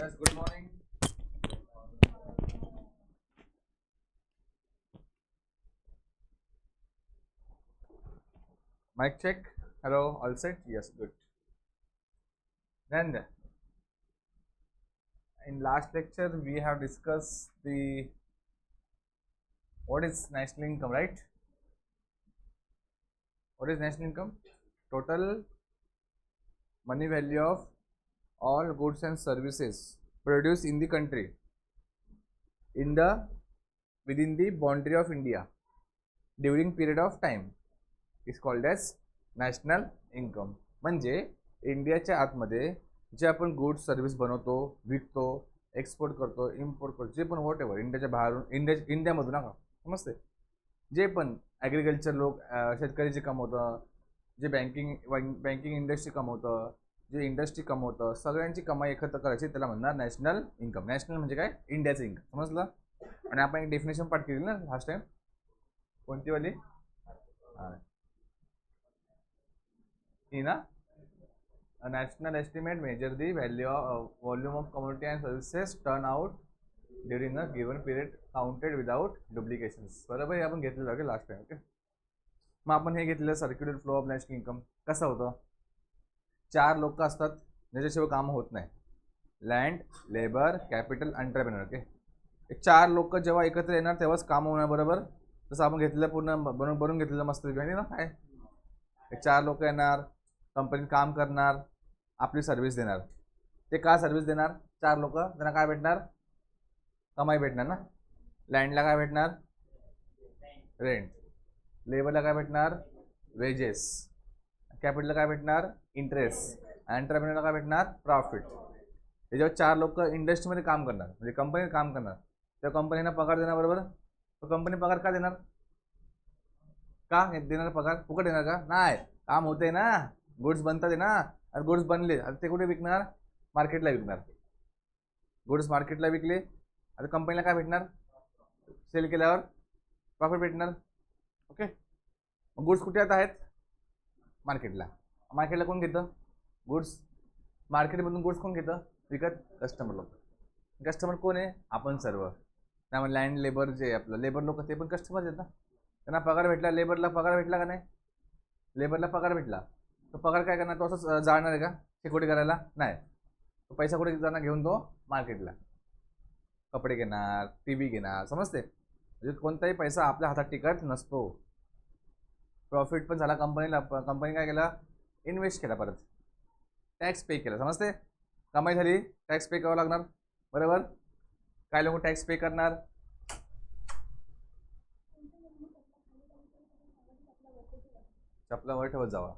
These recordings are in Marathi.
Yes, good morning. Mic check. Hello, all set? Yes, good. Then, in last lecture, we have discussed the what is national income, right? What is national income? Total money value of all goods and services produced in the country in the within the boundary of India during period of time is called as national income. म्हणजे इंडियाच्या आतमध्ये जे आपण गुड्स सर्व्हिस बनवतो, विकतो, एक्सपोर्ट करतो, इम्पोर्ट करतो, जे पण वॉट एव्हर इंडियाच्या बाहेरून इंडियामधून नका समजते, जे पण ॲग्रिकल्चर लोक शेतकरी जे कमवतं, जे बँकिंग इंडस्ट्री कमवतं, जे इंडस्ट्री कमवतं, सगळ्यांची कमाई एकत्र करायची त्याला म्हणणार नॅशनल इन्कम. नॅशनल म्हणजे काय? इंडियाचं इन्कम. समजलं? आणि आपण एक डेफिनेशन पाठ केली ना लास्ट टाइम. कोणती वाली? हां, ही ना. A national estimate measure the volume of commodity and services turn out during a given period counted without duplications. बरोबर, हे आपण घेतलेलं आहे लास्ट टाइम. ओके, मग आपण हे घेतलेलं circular flow of national income. कसं होतं? 4 लोक असतात ज्याच्याशिवाय काम होत नाही. Land, labour, capital, entrepreneur. Okay, हे 4 लोक जेव्हा एकत्र येणार तेव्हाच काम होणार. बरोबर, तसं आपण घेतलेलं पूर्ण बनवून घेतलेलं मस्त ना काय. हे 4 लोक येणार, कंपनीत काम करणार, आपली सर्व्हिस देणार. ते का सर्व्हिस देणार? 4 लोक, त्यांना काय भेटणार? कमाई भेटणार ना. लँडला काय भेटणार? रेंट. लेबरला काय भेटणार? वेजेस. कॅपिटलला काय भेटणार? इंटरेस्ट. एंटरप्रेन्योरला काय भेटणार? प्रॉफिट. हे जेव्हा 4 लोक इंडस्ट्रीमध्ये काम करणार, म्हणजे कंपनीत काम करणार, तेव्हा कंपनीला पगार देणार. बरोबर, तर कंपनी पगार का देणार? का देणार पगार? फुकट देणार का? नाही, काम होते ना, गुड्स बनतात आहे ना. आणि गुड्स बनले, आता ते कुठे विकणार? मार्केटला विकणार. गुड्स मार्केटला विकले, आता कंपनीला काय भेटणार? सेल केल्यावर प्रॉफिट भेटणार. ओके, मग गुड्स कुठे आता आहेत? मार्केटला. मार्केटला कोण घेतं गुड्स? मार्केटमधून गुड्स कोण घेतं विकत? कस्टमर लोक. कस्टमर कोण आहे? आपण सर्व. त्यामुळे लँड लेबर जे आपलं लेबर लोक ते पण कस्टमर आहेत ना. त्यांना पगार भेटला. लेबरला पगार भेटला का नाही? लेबरला पगार भेटला. तो पगार काय करणार? तो असंच जाणार आहे का सिक्युरिटी करायला? नाही, तो पैसा कुठे जाणार? घेऊन तो मार्केटला कपडे घेणार, टी व्ही घेणार. समजते? म्हणजे कोणताही पैसा आपल्या हातात टिकत नसतो. प्रॉफिट पण झाला कंपनीला, कंपनी काय केला? इन्व्हेस्ट केला, परत टॅक्स पे केला. समजते? कमाई झाली, टॅक्स पे करावं लागणार. बरोबर, काय लोक टॅक्स पे करणार? चपला वर ठेवत जावा.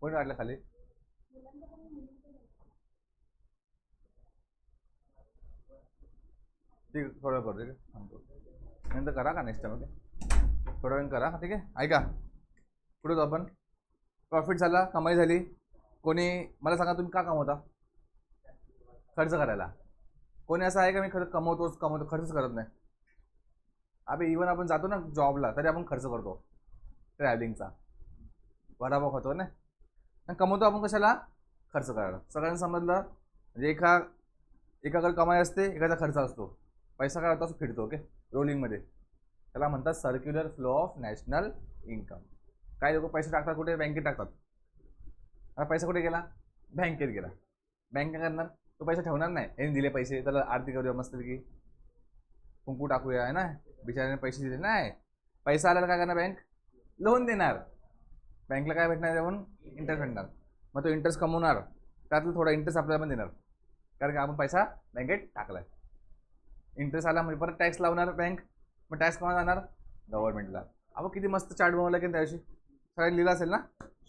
कोणी वाटलं खाली? ठीक, थोडं करू दे, सांगतो नंतर करा का नेक्स्ट टाइम. ओके, थोडं वेळ करा. ठीक आहे, ऐका. पुढे जाऊ आपण. प्रॉफिट झाला, कमाई झाली. कोणी मला सांगा, तुम्ही का कमवता? खर्च करायला. कोणी असं आहे का मी खर्च कमवतोच कमवतो, खर्च करत नाही? अबे इवन आपण जातो ना जॉबला, तरी आपण खर्च करतो ट्रॅव्हलिंगचा. वडापाव खातो ना, आणि कमवतो आपण कशाला? खर्च करायला. सगळ्यांना समजलं? म्हणजे एकाकडे कमाई असते, एकाचा खर्च असतो. पैसा काय होता? फिरतो. ओके, रोलिंगमध्ये. त्याला म्हणतात circular flow of national income. काही लोक पैसे टाकतात कुठे? बँकेत टाकतात. आता पैसा कुठे गेला? बँकेत गेला. बँक काय करणार? तो पैसा ठेवणार नाही. यांनी दिले पैसे, त्याला आरती करूया मस्तपैकी, कुंकू टाकूया आहे ना, बिचाराने पैसे दिले नाही. पैसा आल्याला काय करणार? बँक लोन देणार. बँकला काय भेटणार? त्याहून इंटरेस्ट भेटणार. मग तो इंटरेस्ट कमवणार, त्यातलं थोडा इंटरेस्ट आपल्याला पण देणार, कारण की आपण पैसा बँकेत टाकलाय. इंटरेस्ट आला म्हणजे परत टॅक्स लावणार बँक. मग टॅक्स कोणाला जाणार? गव्हर्नमेंटला. आपण किती मस्त चार्ट बनवला की त्याविषयी सगळ्यांनी लिहिलं असेल ना,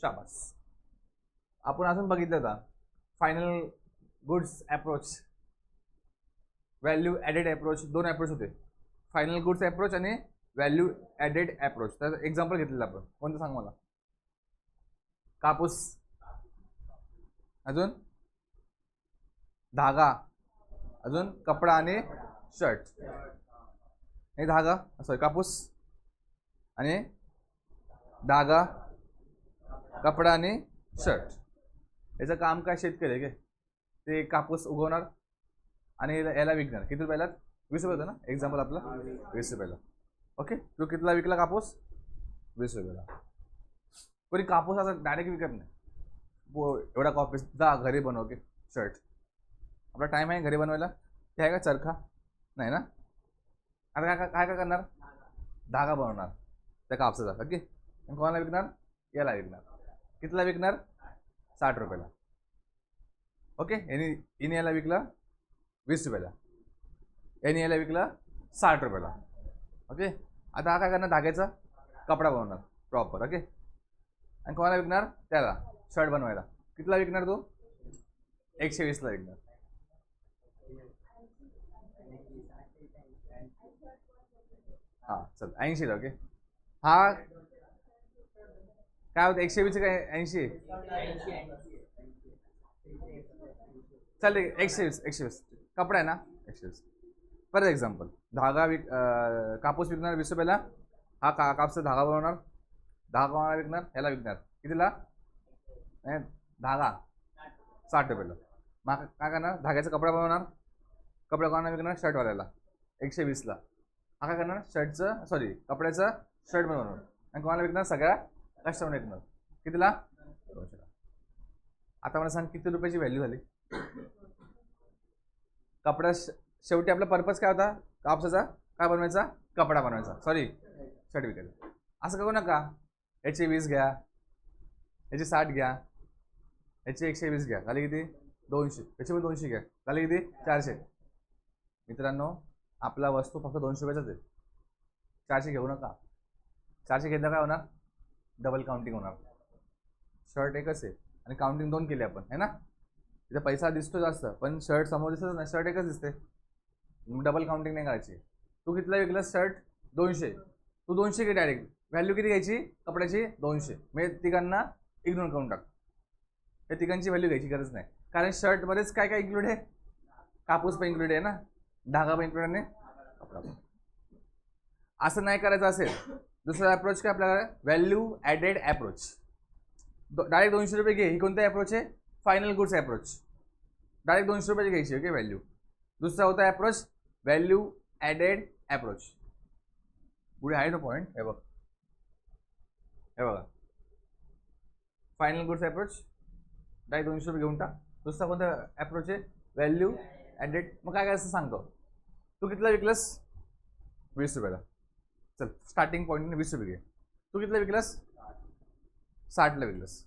शाबास. आपण अजून बघितलं होता final goods approach, value added approach. 2 approach होते, फायनल गुड्स अप्रोच आणि व्हॅल्यू ॲडेड अप्रोच. तर एक्झाम्पल घेतलेलं आपण. कोणतं सांग मला? कापूस, अजून धागा, अजून कपडा आणि शर्ट. हे धागा, सॉरी कापूस आणि धागा, कपडा आणि शर्ट. याचं काम काय? शेतकरी आहे. ते कापूस उगवणार, आणि याला विकणार किती रुपयाला? 20 रुपये होतं ना एक्झाम्पल आपलं, 20 रुपयाला. ओके, तू कितीला विकला कापूस? 20 रुपयाला. कोणी कापूस असं डायरेक्ट विकत नाही. एवढा कापूस जा घरी बनव की शर्ट. आपला टाइम आहे घरी बनवायला? ते आहे का चरखा? नाही ना. आता काय काय करणार? धागा बनवणार त्या कापसाचा. ओके, कोणाला विकणार? याला विकणार. कितीला विकणार? 60 रुपयाला. ओके, याने याला विकलं 20 रुपयाला, याने याला विकलं 60 रुपयाला. ओके, आता हा काय करणार? धाग्याचा कपडा बनवणार प्रॉपर. ओके, आणि कोणाला विकणार? त्याला शर्ट बनवायला. कितीला विकणार तो? 120ला विकणार. हां चल 80ला. ओके, हा काय होतं? 120 काय 80? चल 120 कपडा आहे ना 120. परत एक्झाम्पल, धागा कापूस विकणार 20 रुपयाला. हा कापसा धागा बनवणार. धागा कोणाला विकणार? याला विकणार. कितीला? धागा 60 रुपयाला. मग काय करणार? धाग्याचा कपडा बनवणार. कपडा कोणाला विकणार? शर्टवाल्याला 120ला. हा काय करणार? कपड्याचं शर्ट बनवणार आणि कोणाला विकणार? सगळ्या कस्टमर विकणार. कितीला? 200ला. आता मला सांग किती रुपयाची व्हॅल्यू झाली? कपडा शेवटी आपला पर्पज काय होता? कापसाचा काय बनवायचा? कपडा बनवायचा. शर्ट विकायला. असं करू नका. याचे 20 घ्या, याचे 60 घ्या, याचे 120 घ्या, झाले किती? 200. याचे पण 200 घ्या, झाले किती? 400. मित्रांनो, आपला वस्तू फक्त 200 रुपयाचाच आहे. 400 घेऊ नका. 400 घेतलं काय होणार? डबल काउंटिंग होणार. शर्ट एकच आहे आणि काउंटिंग 2 केली आपण, है ना. तिथे पैसा दिसतो जास्त पण शर्ट समोर दिसत नाही, शर्ट एकच दिसते. डबल काउंटिंग नाही करायची. तू कितीला विकलं शर्ट? 200. तू 200 घे डायरेक्ट. व्हॅल्यू किती घ्यायची कपड्याची? 200. म्हणजे तिघांना इग्नोर करून टाक. या तिघांची व्हॅल्यू घ्यायची गरज नाही, कारण शर्टमध्येच काय काय इन्क्लूड आहे? कापूस पण इन्क्लूड आहे ना, धागा पण इन्क्लूड आहे, कपडा पण. असं नाही करायचं असेल दुसरा अप्रोच काय आपल्याला? Value added approach. डायरेक्ट 200 रुपये घे. ही कोणता अप्रोच आहे? Final goods approach. डायरेक्ट 200 रुपयाची घ्यायची. Okay, value. दुसरा होता अप्रोच व्हॅल्यू ॲडेड अप्रोच. पुढे आहे तो पॉईंट, हे बघ, हे बघा. फायनल गुड्स अप्रोच डायरेक्ट 200 रुपये घेऊन टाक. दुसरा कोणता अप्रोच आहे? Value added. मग काय असं सांगतो, तू कितीला विकलस? 20 रुपयाला. चल स्टार्टिंग पॉईंट 20 रुपये घे. तू कितीला विकलस? 60ला विकलस.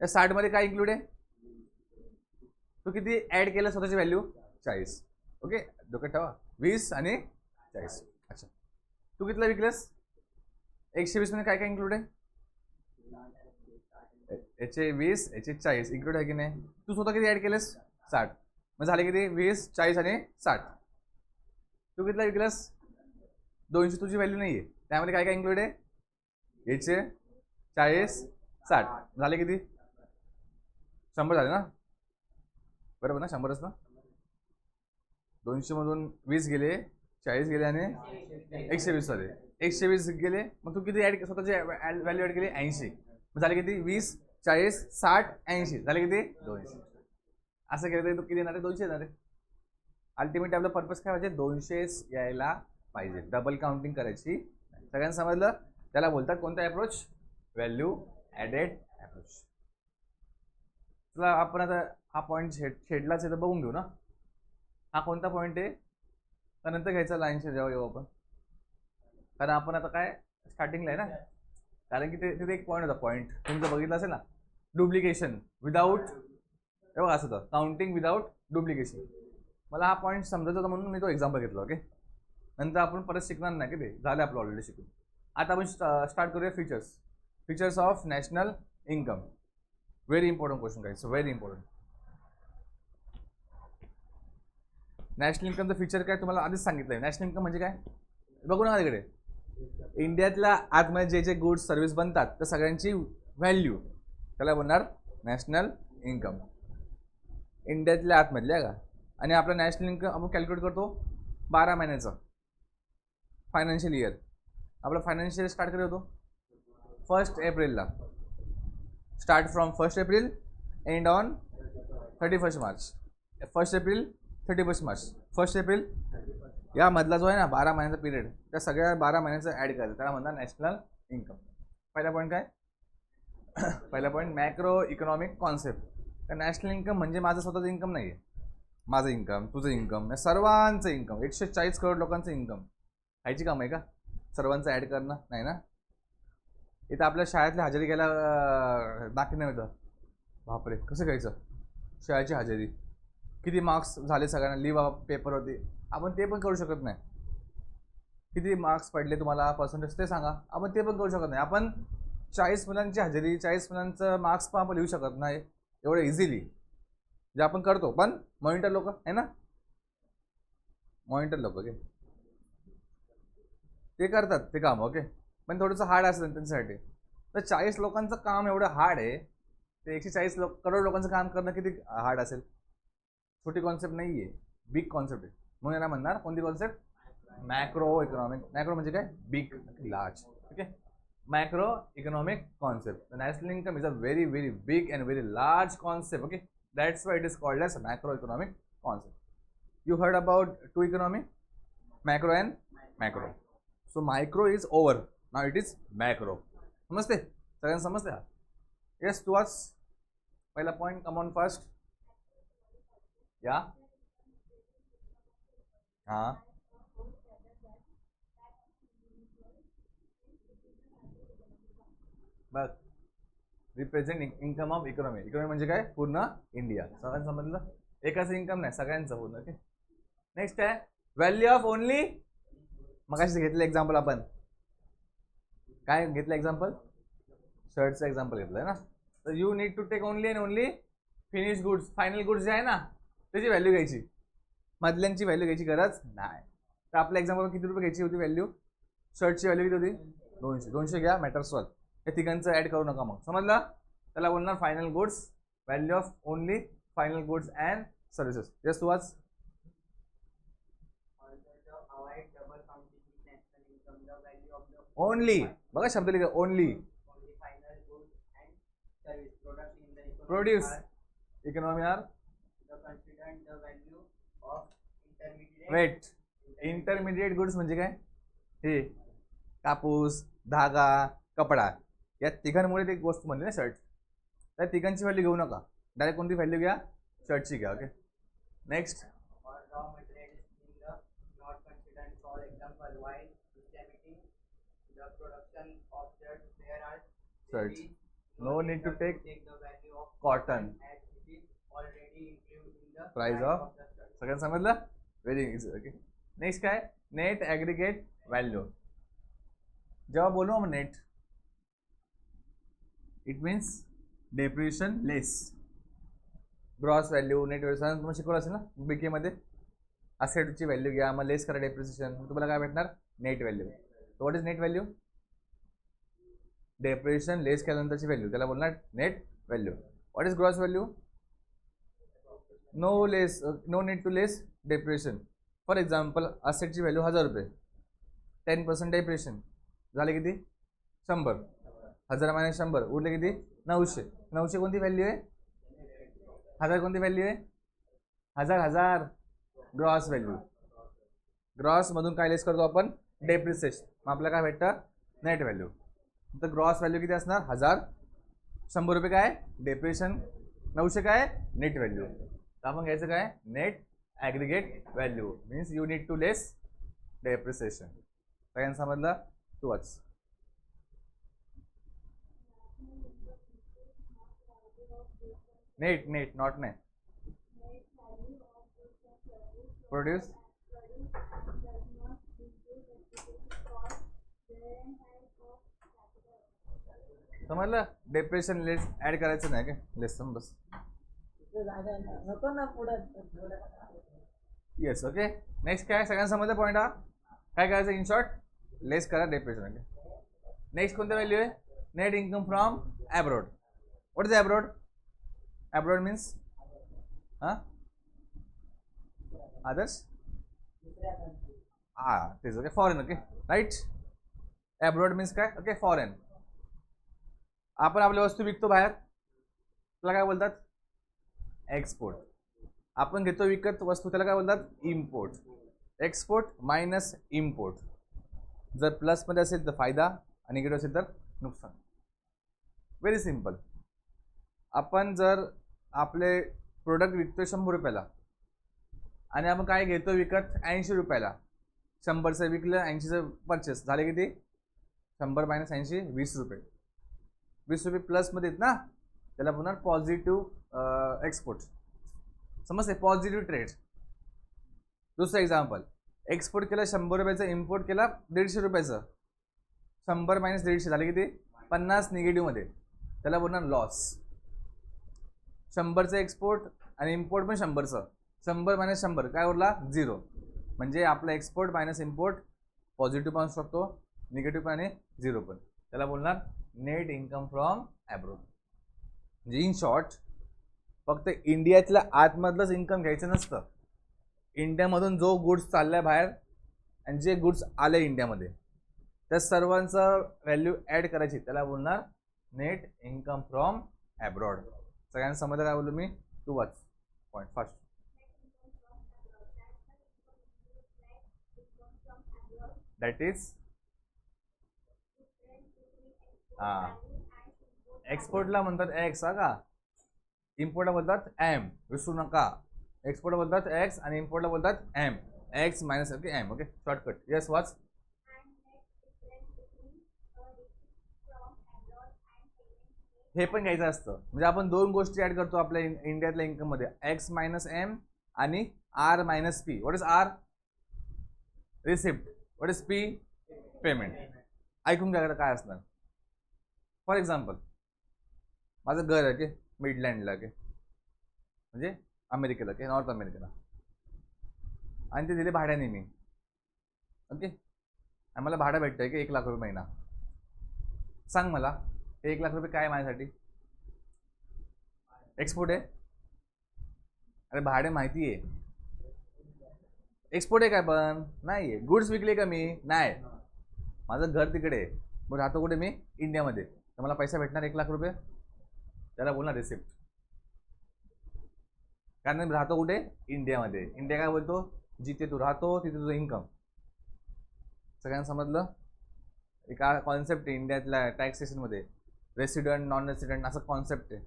या 60मध्ये काय इन्क्लूड आहे? तू किती ॲड केलं स्वतःची व्हॅल्यू? 40. ओके, डोक्यात ठेवा, 20 आणि 40. अच्छा, तू कितीला विकलस? 120 मध्ये काय काय इन्क्लूड आहे? याचे 20, याचे 40 इन्क्लूड आहे की नाही? तू स्वतः किती ॲड केलंस? 60. मग झाले किती? 20, 40 आणि 60. तू कितीला विकलस? 200. तुझी व्हॅल्यू नाही आहे, त्यामध्ये काय काय इन्क्लूड आहे? याचे 40, 60 झाले किती? 100 झाले ना, बरोबर ना? 100च ना. 200 मधून 20 गेले, 40 गेले आणि 120 झाले. 120 गेले. मग तू किती ॲड स्वतःची व्हॅल्यू ॲड केली? 80. मग झाले किती? 20, 40, 60, 80 झाले किती? 200. असं केलं तरी तू किती येणार आहे? 200 येणार आहे. अल्टिमेट आपला पर्पज काय पाहिजे? 200 यायला पाहिजे. डबल काउंटिंग करायची. सगळ्यांना समजलं? त्याला बोलतात कोणता अप्रोच? Value added approach. चला आपण आता हा पॉईंट छेडलाच आहे तर बघून घेऊ ना, हा कोणता पॉईंट आहे? तर नंतर घ्यायचा लाईनशी जेव्हा येऊ आपण, कारण आपण आता काय स्टार्टिंगला आहे ना. कारण की तिथे एक पॉईंट होता, पॉईंट तुम्ही जर बघितलं असेल ना, डुप्लिकेशन विदाऊट, हे बघा असं होतं, काउंटिंग विदाऊट डुप्लिकेशन. मला हा पॉईंट समजायचा होता म्हणून मी तो एक्झाम्पल घेतला. ओके, नंतर आपण परत शिकणार नाही की ते झालं आपलं ऑलरेडी शिकून. आता आपण स्टार्ट करूया features of national income. Very important question guys, very important. National इन्कमचं फीचर काय तुम्हाला आधीच सांगितलंय. नॅशनल इन्कम म्हणजे काय? बघू ना तिकडे. इंडियातल्या आतमध्ये जे जे गुड्स सर्व्हिस बनतात त्या सगळ्यांची व्हॅल्यू, त्याला बोलणार नॅशनल इन्कम. इंडियातल्या आतमधल्या का. आणि आपला नॅशनल इन्कम आपण कॅल्क्युलेट करतो 12 महिन्याचा फायनान्शियल इयर. आपला फायनान्शियल इयर स्टार्ट कधी होतो? 1 एप्रिलला. Start from 1 April end on 31 March. 1 April 31 March, 1 April, या मधला जो आहे ना 12 महिन्याचा पिरियड, त्या सगळ्या 12 महिन्याचं ॲड करायचं, त्याला म्हणतात नॅशनल इन्कम. पहिला पॉईंट काय? पहिला पॉईंट मॅक्रो इकॉनॉमिक कॉन्सेप्ट. तर नॅशनल इन्कम म्हणजे माझं स्वतःचं इन्कम नाही आहे, माझं इन्कम, तुझं इन्कम, सर्वांचं इन्कम, 140 करोड लोकांचं इन्कम. ह्याची काम आहे का सर्वांचं ॲड करणं? नाही ना. इथं आपल्या शाळेतल्या हजेरी घ्यायला बाकी नाही होतं. बापरे, कसं घ्यायचं शाळेची हजेरी? किती मार्क्स झाले सगळ्यांना, लिव्ह पेपर होते, आपण ते पण करू शकत नाही. किती मार्क्स पडले तुम्हाला, पर्सेंटेज ते सांगा, आपण ते पण करू शकत नाही. आपण 40 मुलांची हजेरी, 40 मुलांचं मार्क्स पण आपण लिहू शकत नाही एवढं इझिली, जे आपण करतो. पण मॉनिटर लोक आहे ना, मॉनिटर लोक ओके, ते करतात ते काम ओके, पण थोडंसं हार्ड असेल त्यांच्यासाठी. तर 40 लोकांचं काम एवढं हार्ड आहे, ते 140 करोड लोकांचं काम करणं किती हार्ड असेल. छोटी कॉन्सेप्ट नाही आहे, बिग कॉन्सेप्ट आहे. म्हणून याला म्हणणार कोणती कॉन्सेप्ट? Macro economic. मॅक्रो म्हणजे काय? Big, large. Okay, macro economic concept. National income is a very very big and very large concept. Okay, that's why it is called as macroeconomic concept. You heard about two economy, macro and macro. So micro is over, now it is macro. समजते सगळ्यांना? समजते? येस, तू आज पहिला पॉइंट, कम ऑन फर्स्ट. या हां, बघ, represent income of economy. Economy म्हणजे काय? पूर्ण इंडिया. सगळ्यांना समजलं? एकाचं इन्कम नाही, सगळ्यांचं पूर्ण. ओके, नेक्स्ट आहे व्हॅल्यू ऑफ ओनली. मग अशी घेतलं एक्झाम्पल, आपण काय घेतलं एक्झाम्पल? शर्टचं एक्झाम्पल घेतलंय ना. तर you need to take only and only finish goods, final goods जे आहे ना त्याची व्हॅल्यू घ्यायची, मधल्यांची व्हॅल्यू घ्यायची गरज नाही. तर आपल्या एक्झाम्पल किती रुपये घ्यायची होती व्हॅल्यू? शर्टची व्हॅल्यू किती होती? 200. 200 घ्या, मॅटर सॉल्व. हे तिघांचं ॲड करू नका. मग समजलं? त्याला बोलणार final goods, value of only final goods and services. Just watch only. बघा शब्द लिहा, only produce economy are wait. Intermediate goods म्हणजे काय? हे कापूस, धागा, कपडा, या तिघांमुळे ते गोष्ट म्हणली ना शर्ट. त्या तिघांची व्हॅल्यू घेऊ नका, डायरेक्ट कोणती व्हॅल्यू घ्या? शर्टची घ्या. Okay, next. Shirt, no need to take cotton, price of. सगळ्यांना समजलं? Very easy. ओके, नेक्स्ट काय? Net aggregate value. जेव्हा बोलू आपण net, it means depreciation less. Gross value, net value तुम्हाला शिकवलं असेल ना बीके मध्ये. असेटची व्हॅल्यू घ्या, मग लेस करा डेप्रिशिएशन, तुम्हाला काय भेटणार? Net value. What is net value? Depreciation less केल्यानंतरची व्हॅल्यू, त्याला बोलणार net value. What is gross value? No less, no need to less depreciation. For example, असेटची व्हॅल्यू 1000 रुपये, 10% डेप्रिशिएशन झाले किती? 100. 1000 मायनस 100 उरले किती? 900. 900 कोणती व्हॅल्यू आहे? 1000 कोणती व्हॅल्यू आहे? 1000 ग्रॉस व्हॅल्यू. ग्रॉस मधून काय लेस करतो आपण? डेप्रिसिएशन. मग आपल्याला काय भेटतं? Net value. तर ग्रॉस व्हॅल्यू किती असणार? 1000. 100 रुपये काय? डेप्रिसिएशन. 900 काय? Net value. तर आपण घ्यायचं काय? Net aggregate value. Means you need to less depreciation. सगळ्यांना समजलं? तू वाच. Net, net not net. Produce. समजलं? डेप्रिसिएशन लेस ऍड करायचं नाही काय? लेस बस. येस. ओके, नेक्स्ट काय? सगळ्यांना समजलं पॉईंट हा? काय करायचं इन शॉर्ट? लेस करा डेप्रिसिएशन. ओके, नेक्स्ट कोणती व्हॅल्यू आहे? Net income from abroad. What is abroad? Abroad means others. तेच. Okay, foreign. Okay, right. Abroad means काय? Okay, foreign. आपण आपल्या वस्तू विकतो बाहेर, त्याला काय बोलतात? एक्सपोर्ट. आपण घेतो विकत वस्तू, त्याला काय बोलतात? इम्पोर्ट. Export minus import. जर प्लसमध्ये असेल तर फायदा आणि निगेटिव्ह असेल तर नुकसान. Very simple. आपण जर आपले प्रोडक्ट विकतो 100 रुपयाला आणि आपण काय घेतो विकत 80 रुपयाला, 100चं विकलं, 80चं परचेस झाले, किती? 100 मायनस 80 20 रुपये. 20 रुपये प्लसमध्ये आहेत ना, त्याला पुन्हा पॉझिटिव्ह एक्सपोर्ट. समजते? Positive trade. दुसरं एक्झाम्पल, एक्सपोर्ट केलं 100 रुपयाचं, इम्पोर्ट केला 150 रुपयाचं, 100 मायनस 150 झाले किती? 50 निगेटिव्हमध्ये, त्याला पुन्हा लॉस. 100चं एक्सपोर्ट आणि इम्पोर्ट पण 100चं, 100 मायनस 100 काय उरला? 0. म्हणजे आपला एक्सपोर्ट मायनस इम्पोर्ट पॉझिटिव्ह पण असू शकतो, निगेटिव्ह पण आणि 0 पण. त्याला बोलणार नेट इन्कम फ्रॉम ॲब्रॉड. म्हणजे इन शॉर्ट, फक्त इंडियातल्या आतमधलंच इन्कम घ्यायचं नसतं. इंडियामधून जो गुड्स चाललाय बाहेर आणि जे गुड्स आले इंडियामध्ये, त्या सर्वांचं व्हॅल्यू ॲड करायची, त्याला बोलणार नेट इन्कम फ्रॉम ॲब्रॉड. सगळ्यांना समजलं काय बोललो मी? टू वाच पॉईंट फास्ट. दॅट इज एक्सपोर्टला म्हणतात एक्स, का? इम्पोर्टला बोलतात एम, विसरू नका. एक्सपोर्टला बोलतात एक्स आणि इम्पोर्टला बोलतात M. X minus M. Okay, shortcut. Yes, वाच. हे पण घ्यायचं असतं. म्हणजे आपण दोन गोष्टी ऍड करतो आपल्या इंडियातल्या इन्कम मध्ये, एक्स मायनस एम आणि R minus P. What is R? Receipt. What is P? Payment. ऐकून घ्या काय असणार. फॉर एक्झाम्पल, माझं घर आहे की मिडलँडला, की म्हणजे अमेरिकेला, की नॉर्थ अमेरिकेला, आणि ते दिले भाड्याने मी. ओके, आणि मला भाडं भेटतंय की 1 लाख रुपये महिना. सांग मला, हे 1 लाख रुपये काय माझ्यासाठी? एक्सपोर्ट आहे? अरे भाडे माहिती आहे. एक्सपोर्ट आहे काय? पण नाही आहे. गुड्स विकले का मी? नाही. माझं घर तिकडे आहे, मग राहतो कुठे मी? इंडियामध्ये. तर मला पैसा भेटणार 1 लाख रुपये, त्याला बोलणार रिसिप्ट. कारण मी राहतो कुठे? इंडियामध्ये. इंडिया काय बोलतो? जिथे तू राहतो तिथे तुझं इन्कम. सगळ्यांना समजलं? एक कॉन्सेप्ट आहे इंडियातल्या टॅक्सेशनमध्ये, रेसिडेंट नॉन रेसिडेंट असं कॉन्सेप्ट आहे.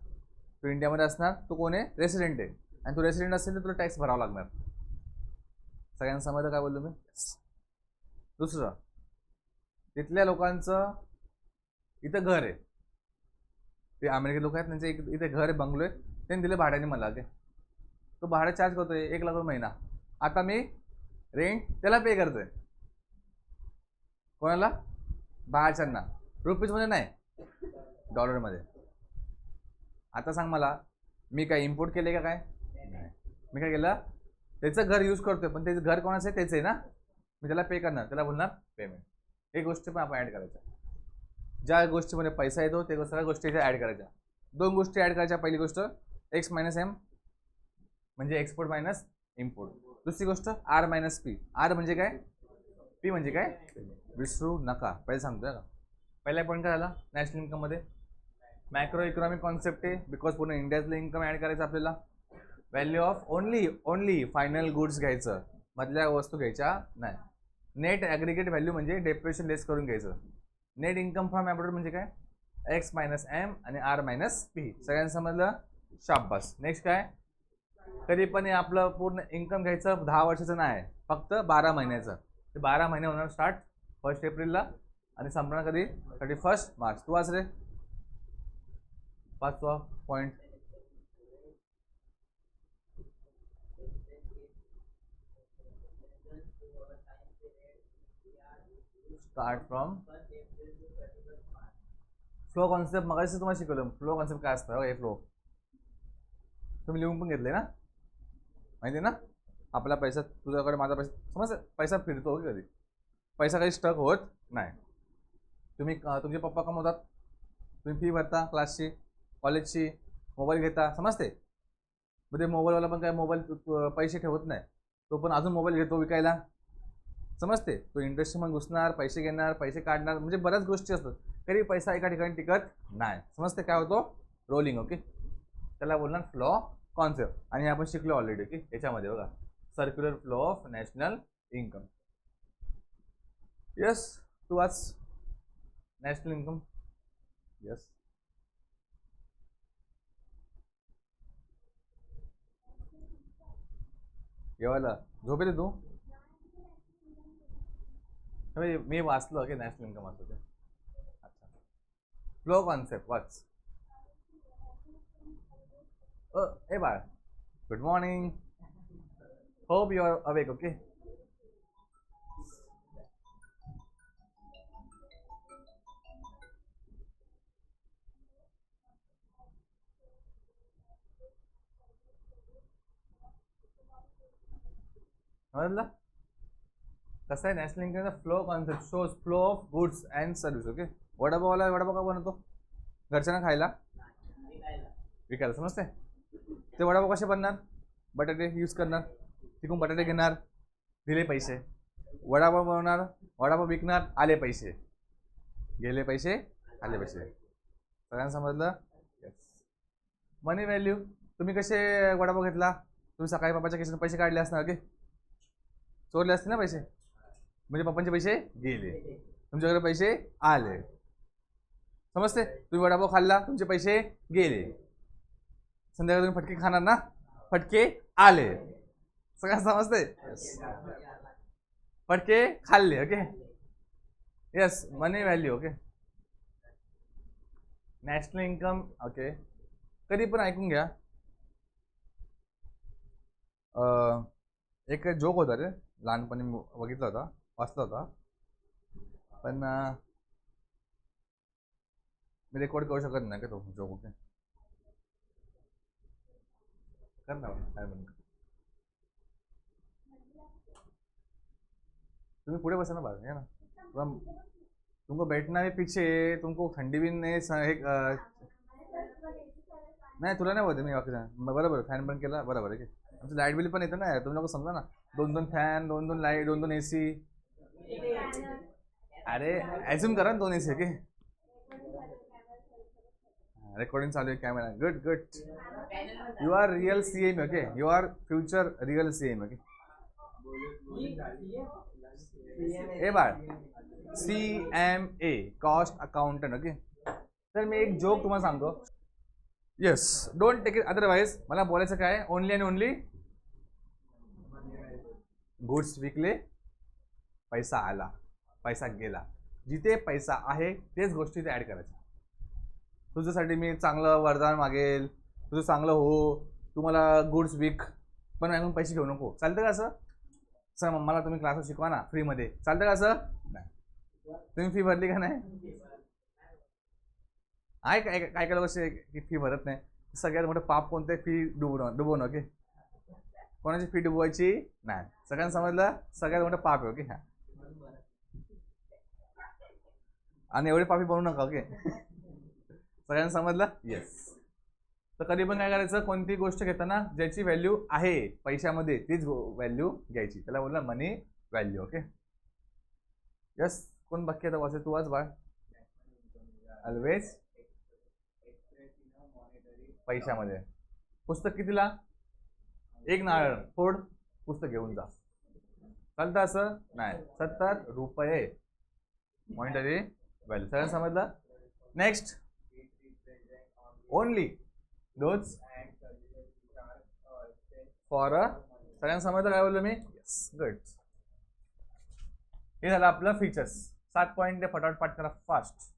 तू इंडियामध्ये असणार, तू कोण आहे? रेसिडेंट आहे. आणि तू रेसिडेंट असेल तर तुला टॅक्स भरावा लागणार. सगळ्यांना समजलं काय बोललो मी? दुसरं, तिथल्या लोकांचं इथं घर आहे, ते अमेरिकन लोक आहेत, त्यांचे इथे घर आहे, बंगलो आहे, त्यांनी दिले भाड्याने मला. ते तो भाडं चार्ज करतोय 1 लाख रुपये महिना. आता मी रेंट त्याला पे करतोय. कोणाला? बाहेरच्यांना. रुपीजमध्ये नाही, डॉलरमध्ये. आता सांग मला, मी काय इम्पोर्ट केले का? काय नाही. मी काय केलं? त्याचं घर यूज करतोय, पण त्याचं घर कोणाचं आहे? त्याचं आहे ना, मी त्याला पे करणार, त्याला बोलणार पेमेंट. हे गोष्टी पण आपण ॲड करायच्या. ज्या गोष्टीमध्ये पैसा येतो ते सगळ्या गोष्टी ॲड करायच्या. 2 गोष्टी ॲड करायच्या. पहिली गोष्ट एक्स मायनस एम म्हणजे एक्सपोर्ट मायनस इम्पोर्ट. दुसरी गोष्ट आर मायनस पी. आर म्हणजे काय? पी म्हणजे काय? विसरू नका. पहिले सांगतोय का? पहिला पॉईंट काय झाला नॅशनल इन्कममध्ये? मॅक्रो इकॉनॉमिक कॉन्सेप्ट आहे, बिकॉज पूर्ण इंडियातलं इन्कम ॲड करायचं आपल्याला. Value of only final goods घ्यायचं, मधल्या वस्तू घ्यायच्या नाही. नेट ॲग्रिगेट व्हॅल्यू म्हणजे डेप्रिशिएशन लेस करून घ्यायचं. नेट इन्कम फ्रॉम ॲब्रॉड म्हणजे काय? एक्स मायनस एम आणि आर मायनस पी. सगळ्यांना समजलं? शाबास. नेक्स्ट काय? कधी पण आपलं पूर्ण इन्कम घ्यायचं 10 वर्षाचं नाही, फक्त 12 महिन्याचं. ते 12 महिने होणार स्टार्ट 1 एप्रिलला आणि संपणार कधी? 31 मार्च. तू वाच रे. 5वा point. Start from flow concept. मगाशी तुम्हाला शिकवलं फ्लो कॉन्सेप्ट काय असतं. हे फ्लो तुम्ही लिहून पण घेतले ना, माहिती आहे ना? आपला पैसा तुझ्याकडे, माझा पैसा, समज पैसा फिरतो कधी, पैसा काही स्टक होत नाही. तुमचे पप्पा कमवतात, तुम्ही फी भरता क्लासची, कॉलेजची, मोबाईल घेता, समजते? म्हणजे मोबाईलवाला पण काय मोबाईल पैसे ठेवत नाही, तो पण अजून मोबाईल घेतो विकायला, समजते? तो इंडस्ट्रीमध्ये घुसणार, पैसे घेणार, पैसे काढणार, म्हणजे बऱ्याच गोष्टी असतात. तरी पैसा एका ठिकाणी टिकत नाही, समजते? काय होतो? रोलिंग. ओके, त्याला बोलणार फ्लो कॉन्सेप्ट. आणि आपण शिकलो ऑलरेडी की याच्यामध्ये बघा circular flow of national income. Yes, तू वाच नॅशनल इन्कम. येस, येवायला झोपेल तू. मी वाचलो की नॅशनल इन्कम असतो ते. अच्छा, फ्लो कॉन्सेप्ट वाच. ए बाळ, good morning, hope you are awake. Okay, समजलं कसं आहे नॅशनल इन्कमचा flow concept shows flow of goods and service. Okay, वडापावला वडापाव का बनवतो? घरच्यांना खायला, विकायला. समजते? ते वडापाव कसे बनणार? बटाटे यूज करणार, तिकडून बटाटे घेणार, दिले पैसे, वडापाव बनवणार, वडापाव विकणार, आले पैसे, गेले पैसे, आले पैसे. सगळ्यांना समजलं? येस. Money value. तुम्ही कसे वडापाव घेतला? तुम्ही सकाळी पप्पाच्या खिशातून पैसे काढले असणार, ओके, चोरले असते ना पैसे, म्हणजे पप्पांचे पैसे गेले, तुमच्याकडे पैसे आले. समजते? तुम्ही वडापाव खाल्ला, तुमचे पैसे गेले, संध्याकाळी तुम्ही फटके खाणार ना, फटके आले. सगळं समजते? फटके खाल्ले. Okay, yes. Money value. Okay, national income. Okay, कधी पण ऐकून घ्या. एक जोक होता रे, लहानपणी बघितला होता, वाचला होता, पण मी रेकॉर्ड करू शकत नाही का तो जोक. ओके, कर ना काय म्हणतो. तुम्ही पुढे बसा ना बाळा, है ना. तुमको बैठना है पीछे, तुमको ठंडी भी नाही. नाही तुला नाही बोलते मी, बरोबर फॅन बंद केला, बरोबर आहे की. आमचं लाईट बिल पण येतं ना, तुम्ही लोक समजा ना. 2-2 फॅन, 2-2 लाईट, 2-2 AC. अरे ॲझ्युम करा ना 2 AC. ओके, रेकॉर्डिंग चालू आहे, camera. Good good. You are real CM. Okay, you are future real CM. Okay, ए बाळ, CMA कॉस्ट अकाउंटंट. ओके, तर मी एक जोक तुम्हाला सांगतो. Yes, don't take it otherwise. मला बोलायचं काय, ओनली अँड ओनली गुड्स विकले, पैसा आला, पैसा गेला. जिथे पैसा आहे तेच गोष्टी ऍड करायच्या. तुझ्यासाठी मी चांगलं वरदान मागेल, तुझं चांगलं हो, तुम्हाला गुड्स विक, पण ऐकून पैसे घेऊ नको. चालतं का असं? सर मला तुम्ही क्लासेस शिकवा ना फ्रीमध्ये, चालतं का असं? नाही. तुम्ही फी भरली का नाही? आहे काय काय काय लोक की फी भरत नाही. सगळ्यात मोठं पाप कोणतं? फी डुबवणं. ओके, कोणाची फी डुबवायची नाही. सगळ्यांना समजलं? सगळ्यात मोठं पाप आहे. ओके, आणि एवढे पापी बनवू नका. ओके, सगळ्यांना समजलं? येस. तर कधी पण काय करायचं, कोणती गोष्ट घेताना ज्याची व्हॅल्यू आहे पैशामध्ये तीच व्हॅल्यू घ्यायची, त्याला बोलला मनी व्हॅल्यू. Okay, yes. कोण बाकी आता वाचे? तू वाच बाळ. ऑलवेज पैशामध्ये. पुस्तक कितीला? एक नारळ फोड, पुस्तक घेऊन जा. चालतं असं? नाही. 70 रुपये मॉनिटरी व्हॅल्यू. सगळ्यांना समजलं? Next, only those for a. सगळ्यांना समजलं काय बोललो मी? Yes, good. हे झालं आपलं फीचर्स. 7 पॉईंट ते फटाफट पाठ करा फास्ट.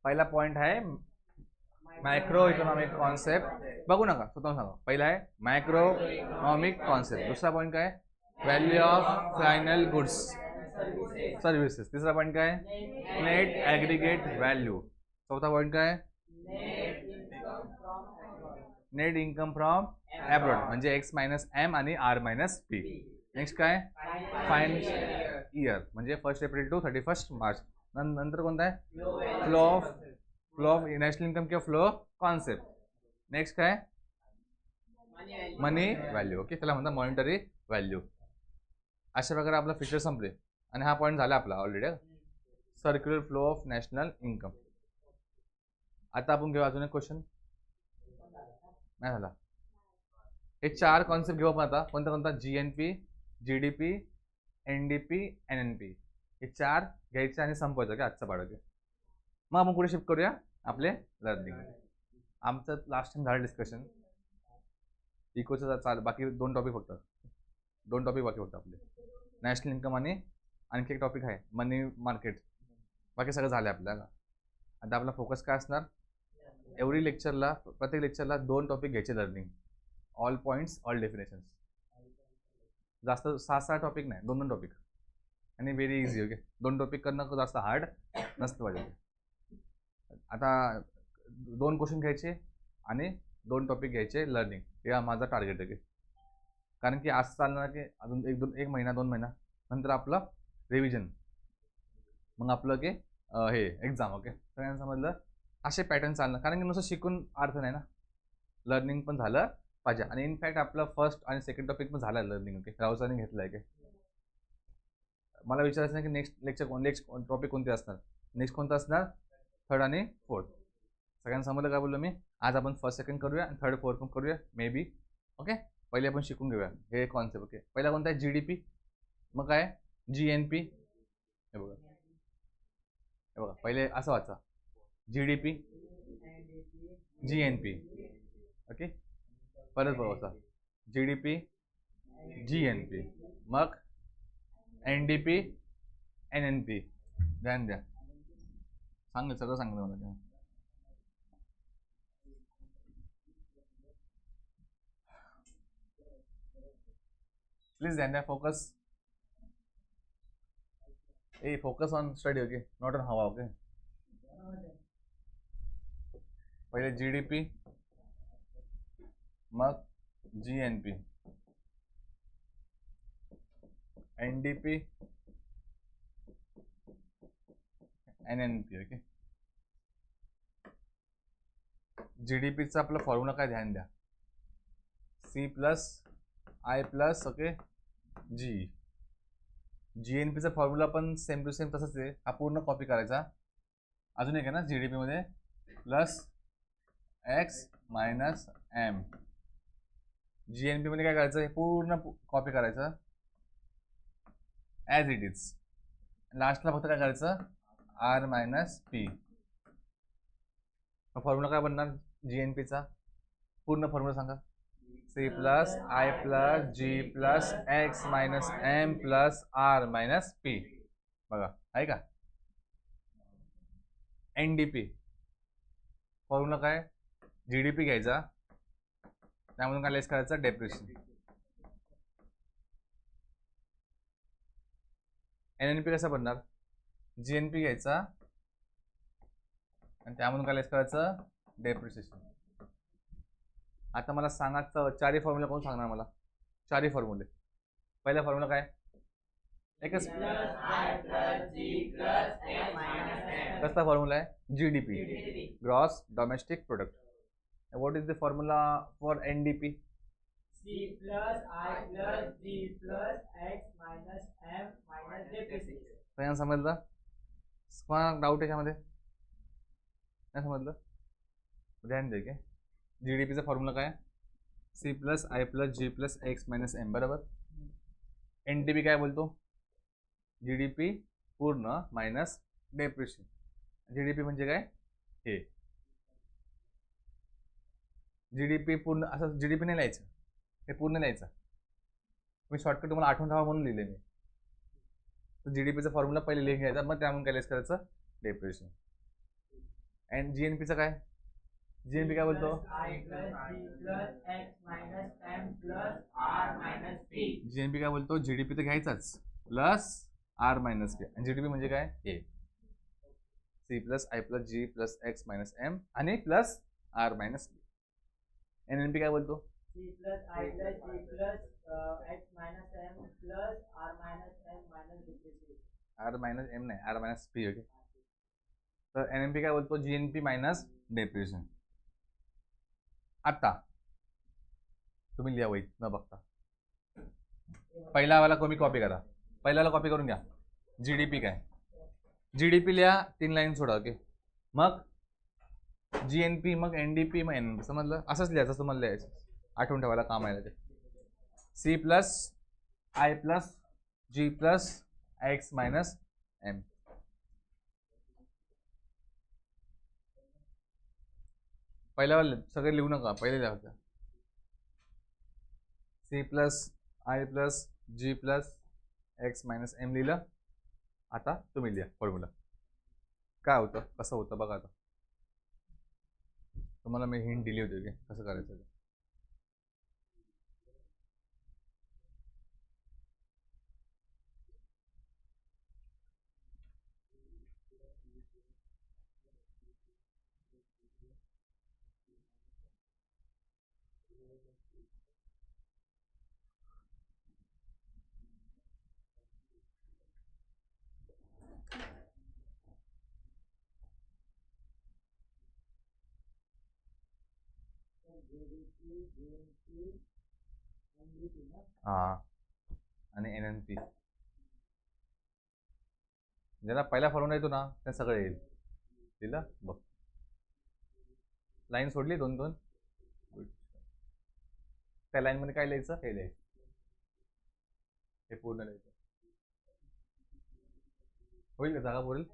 पहिला पॉइंट आहे मॅक्रो इकॉनॉमिक कॉन्सेप्ट. बघू नका, स्वतः सांगा. पहिला आहे मॅक्रो इकॉनॉमिक कॉन्सेप्ट. दुसरा पॉईंट काय? Value of final goods services. तिसरा पॉईंट काय? Net aggregate value. चौथा पॉईंट काय? नेट इन्कम फ्रॉम ॲब्रॉड, म्हणजे X - M आणि R - P. नेक्स्ट काय? फायनान्शियल इयर, म्हणजे 1 एप्रिल टू 31 मार्च. नंतर कोणता आहे? फ्लो ऑफ नॅशनल इन्कम किंवा फ्लो कॉन्सेप्ट. नेक्स्ट काय? मनी व्हॅल्यू. ओके, त्याला म्हणतात मॉनिटरी व्हॅल्यू. अशा प्रकारे आपला फीचर संपले आणि हा पॉईंट झाला आपला already. Circular flow of national income. आता आपण घेऊ अजून एक क्वेश्चन. नाही झाला. हे 4 कॉन्सेप्ट घेऊ आपण आता. कोणता कोणता? GNP, GDP, NDP, NNP. हे 4 घ्यायचे आणि संपवायचं की आजचा पाडा. मग आपण पुढे शिफ्ट करूया आपले लर्निंग. आमचं लास्ट टाइम झालं डिस्कशन इकोचं चाल. बाकी 2 टॉपिक फक्त, 2 टॉपिक बाकी फक्त आपले. नॅशनल इन्कम आणि आणखी एक टॉपिक आहे मनी मार्केट. बाकी सगळं झालं आपल्याला. आता आपला फोकस काय असणार? एव्हरी लेक्चरला, प्रत्येक लेक्चरला 2 टॉपिक घ्यायचे learning. All points, all definitions. जास्त 6-6 टॉपिक नाही, 2-2 टॉपिक. आणि व्हेरी इझी. ओके, 2 टॉपिक करणं जास्त हार्ड नसतं पाहिजे. आता 2 क्वेश्चन घ्यायचे आणि 2 टॉपिक घ्यायचे लर्निंग. हे माझा टार्गेट आहे. कारण की आज चालणार की अजून 1 महिना 2 महिना नंतर आपलं रिव्हिजन, मग आपलं की हे एक्झाम. ओके, सगळ्यांना समजलं? असे पॅटर्न चालणार. कारण की नुसतं शिकून अर्थ नाही ना, लर्निंग पण झालं पाहिजे. आणि इनफॅक्ट आपलं फर्स्ट आणि सेकंड टॉपिक पण झालं लर्निंग. ओके, राऊसांनी घेतलं आहे की. मला विचारायचं नाही की नेक्स्ट टॉपिक कोणते असणार, नेक्स्ट कोणतं असणार? 3rd आणि 4th. सगळ्यांना समजलं काय बोललो मी? आज आपण फर्स्ट सेकंड करूया आणि 3rd 4th पण करूया मे बी. ओके, पहिले आपण शिकून घेऊया हे कॉन्सेप्ट. ओके, पहिला कोणता आहे? GDP. मग काय? GNP. हे बघा, हे बघा, पहिले असं वाचा, GDP, GNP. ओके, परत बघा, GDP, GNP, मग NDP, NNP. ध्यान द्या, सांगेल सगळं सांगलं मला. प्लीज ध्यान द्या. Focus. Focus on study. Okay, not on हवा. ओके, पहिले GDP, मग GNP, NDP, NNP. ओके, GDPचा आपला फॉर्म्युला काय? ध्यान द्या, C+I+. Okay, G. GNPचा फॉर्म्युला पण सेम टू सेम तसंच आहे. हा पूर्ण कॉपी करायचा. अजून एक आहे ना GDP मध्ये, plus X minus M. GNP मध्ये काय करायचं? हे पूर्ण कॉपी करायचं ॲज इट इज. लास्टला फक्त काय करायचं? R minus P. फॉर्म्युला काय बनणार GNPचा? पूर्ण फॉर्म्युला सांगा. C+I+G+X minus M plus R minus P. बघा, आहे का? NDP फॉर्म्युला काय? GDP घ्यायचा, त्यामधून काय लेस करायचं? डेप्रिसिएशन. NNP कसा बनणार? GNP घ्यायचा आणि त्यामधून काय लेस करायचं? डेप्रिसिएशन. आता मला सांगा, 4 फॉर्म्युला कोण सांगणार मला? 4 फॉर्म्युले. पहिला फॉर्म्युला काय? एकच. कसला फॉर्म्युला आहे? GDP, gross domestic product. What is the formula for NDP? सगळ्यांना समजलं? डाऊट याच्यामध्ये नाही समजलं? ध्यान दे की GDPचा फॉर्म्युला काय? C+I+G+X minus M. बरोबर. NDP काय बोलतो? GDP पूर्ण मायनस डेप्रिसिएशन. GDP म्हणजे काय? हे GDP पूर्ण. असं GDP नाही लिहायचं, हे पूर्ण लिहायचं. मी शॉर्टकट तुम्हाला आठवण राहावं म्हणून लिहिले मी. तर GDPचा फॉर्म्युला पहिले लिहून घ्यायचा, मग त्यामधून काय लेस करायचं? डेप्रिसिएशन. अँड GNPचं काय? GNP काय बोलतो? GNP काय बोलतो? GDP तर घ्यायचाच प्लस R मायनस P. आणि GDP म्हणजे काय? हे C+I+G+X मायनस M आणि plus R minus P. NNP काय बोलतो? R मायनस M नाही, R मायनस P. ओके, तर NNP काय बोलतो? GNP minus depreciation. आता तुम्ही लिहा वही न बघता. पहिला वाला कमी कॉपी करा. पहिल्याला कॉपी करून घ्या. जीडीपी काय, जीडीपी लिहा 3 लाईन सोडा. ओके. मग जीएनपी, मग एनडीपी, मग एनपी. समजलं? असंच लिहायचं. तुम्हाला लिहायचं आठवून ठेवायला काम आहे ते. C plus I plus G plus X minus M. पहिल्यावर सगळे लिहू नका, पहिले लिहायचं. C plus I plus G plus X minus M लिहिलं. आता तुम्ही लिहा फॉर्म्युला. काय होतं, कसं होतं बघा. आता तुम्हाला मी हिंट दिली होती की कसं करायचं ते. हा आणि एन एन पी. ज्याला पहिला फॉर्म्युला येतो ना त्या सगळं येईल. दिलं बघ. लाईन सोडली 2-2. त्या लाईन मध्ये काय लिहायचं, हे लिहायचं. हे पूर्ण लिहायचं. होईल का, जागा पुरेल?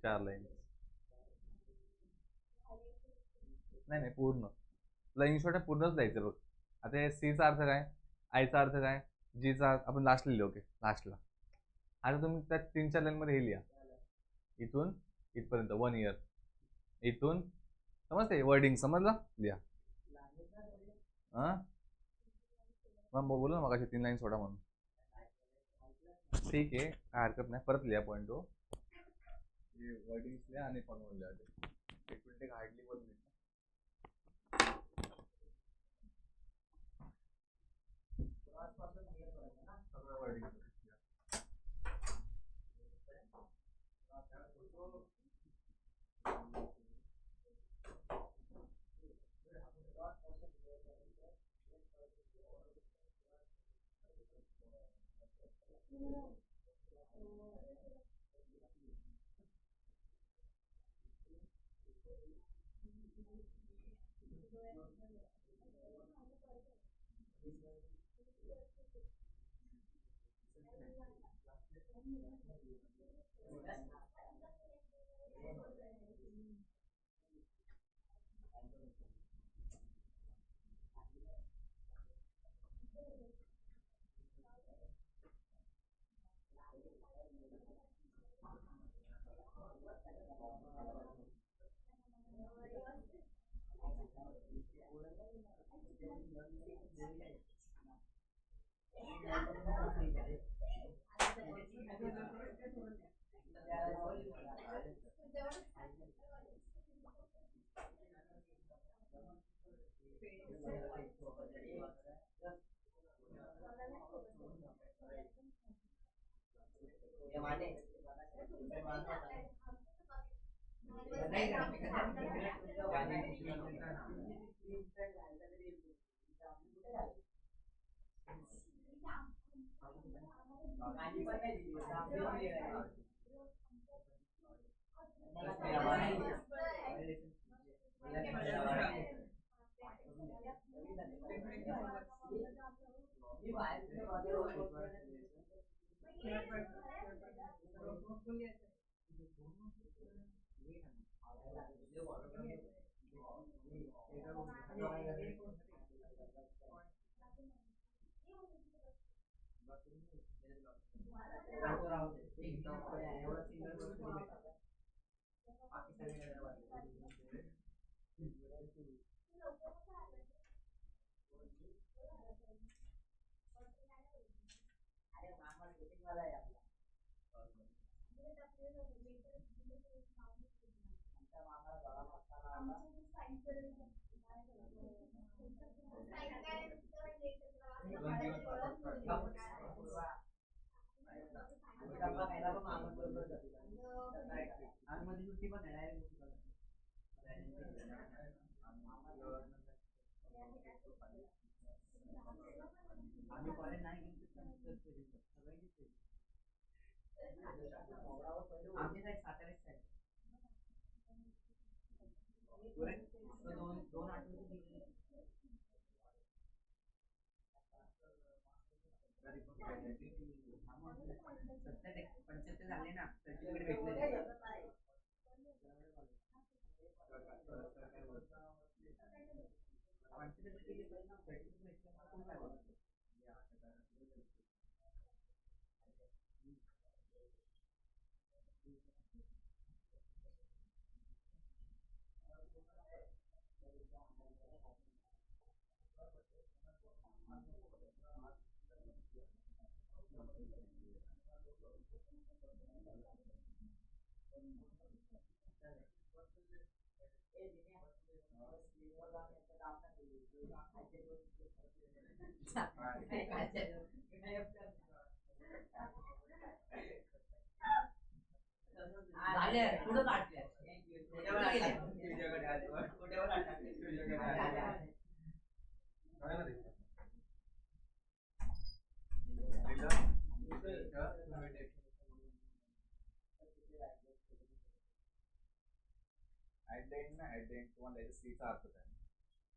4 लाईन. नाही पूर्ण लाईन शॉर्ट आहे, पूर्णच लिहायचं बघ. आता हे सीचा अर्थ काय, आयचा अर्थ काय, जीचा आपण लास्ट लिहिलो. ओके लास्टला. आता तुम्ही त्या 3-4 लाईन मध्ये हे लिहा. इथून इथपर्यंत 1 इयर. इथून समजते वर्डिंग, समजलं? लिहा. मग बोला ना मग 3 लाईन सोडा म्हणून. ठीक आहे, काय हरकत नाही. परत लिहा पॉईंट टू वर्डिंग्स लिहा आणि फॉर्म्युला लिहा. एक मिनिट हार्डली 1 मिनिट. सगळं वर्डिंग आम्ही कॉलेज नाही गेलो तर सगळ्यांची आमच्या साईड सातारा साईड दोन आठवड्याची गेली सत्तर 75 झाले ना सर्टिफिकेट भेटले झाले पुढे काढले ऍट द एंड ना ऍट द एंड तुम्हाला याच्या सीचा अर्थ काय